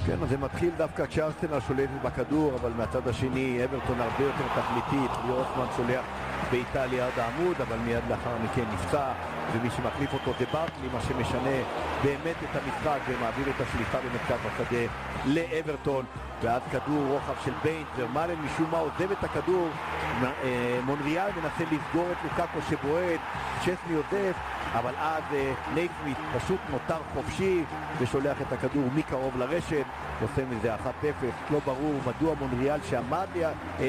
כן, אז זה מתחיל דווקא כשארסנל שולטת בכדור, אבל מהצד השני אברטון הרבה יותר תכליתית. ליאור אוסמן שולח באיטליה עד העמוד, אבל מיד לאחר מכן נפצע, ומי שמחליף אותו זה ברקלי, מה שמשנה באמת את המשחק ומעביר את השליטה במרכז השדה לאברטון. ואז כדור רוחב של ביינט, ורמלן משום מה עוזב את הכדור, מונריאל מנסה לסגור את לוקאקו שבועט, צ'סני עוזב, אבל אז נייסמית פשוט נותר חופשי ושולח את הכדור מקרוב לרשת, עושה מזה 1-0. לא ברור מדוע מונריאל שעמד ליד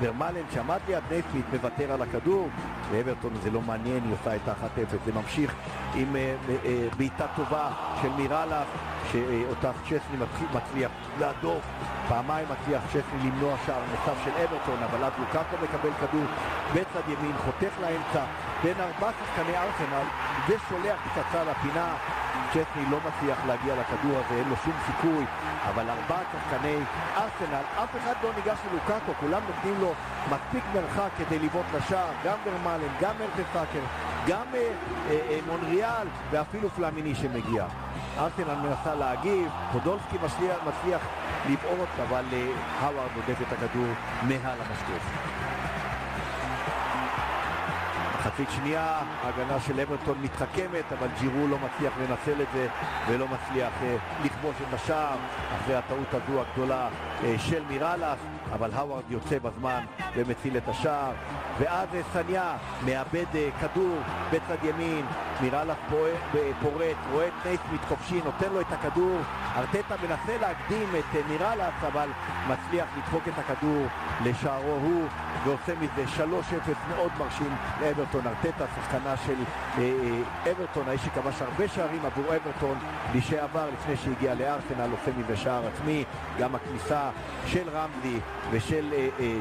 ורמלן שעמד ליד נייסמית מוותר על הכדור, ואברטון זה לא מעניין, היא עושה את 1-0. זה ממשיך עם בעיטה טובה של מירלס, שאותה צ'סני מצליח להדוף פעמיים, מצליח צ'סני למנוע שער נוסף של אברטון, אבל אז לוקאקו מקבל כדור בצד ימין, חותך לאמצע בין 4 שחקני ארסנל ושולח פצצה לפינה. צ'סני לא מצליח להגיע לכדור הזה, אין לו שום סיכוי, אבל 4 שחקני ארסנל, אף אחד לא ניגש ללוקאקו, כולם נותנים לו מספיק מרחק כדי לבעוט לשער, גם ברמלן, גם מרטסאקר, גם מונריאל ואפילו פלמיני שמגיע. ארסנל מנסה להגיב, פודולסקי מצליח לבעוט, אבל האווארד עודף את הכדור מעל המשקוף. מחצית שנייה, ההגנה של אברטון מתחכמת, אבל ג'ירו לא מצליח לנצל את זה ולא מצליח לכבוש את השער אחרי הטעות הזו הגדולה של מירלס, אבל האווארד יוצא בזמן ומציל את השער. ואז סניה מאבד כדור בצד ימין, מירלס פורט, רואה את נייסמית חופשי, נותן לו את הכדור, ארטטה מנסה להקדים את מירלס, אבל מצליח לדפוק את הכדור לשערו הוא, ועושה מזה 3-0 מאוד מרשים לאברטון. ארטטה, שחקנה של אברטון, האיש שכבש הרבה שערים עבור אברטון לשעבר לפני שהגיע לארסנל, עושה מזה שער עצמי. גם הכניסה של רמזי ושל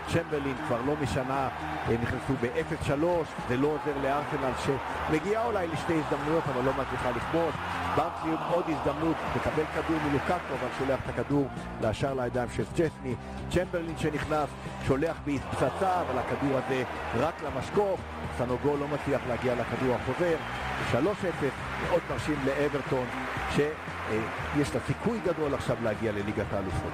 צ'מברלין כבר לא משנה, נכנסו ב-0-3, זה לא עוזר לארסנל שמגיעה אולי לשתי הזדמנויות אבל לא מצליחה לכבוש. ברקלי עוד הזדמנות, מקבל כדור מלוקאקו אבל שולח את הכדור לשער לידיים של צ'סני. צ'מברלין שנכנס שולח בהתפצצה, אבל הכדור הזה רק למשקוף, סנוגו לא מצליח להגיע לכדור החוזר. 3-0 מאוד מרשים לאברטון שיש לה סיכוי גדול עכשיו להגיע לליגת האלופות.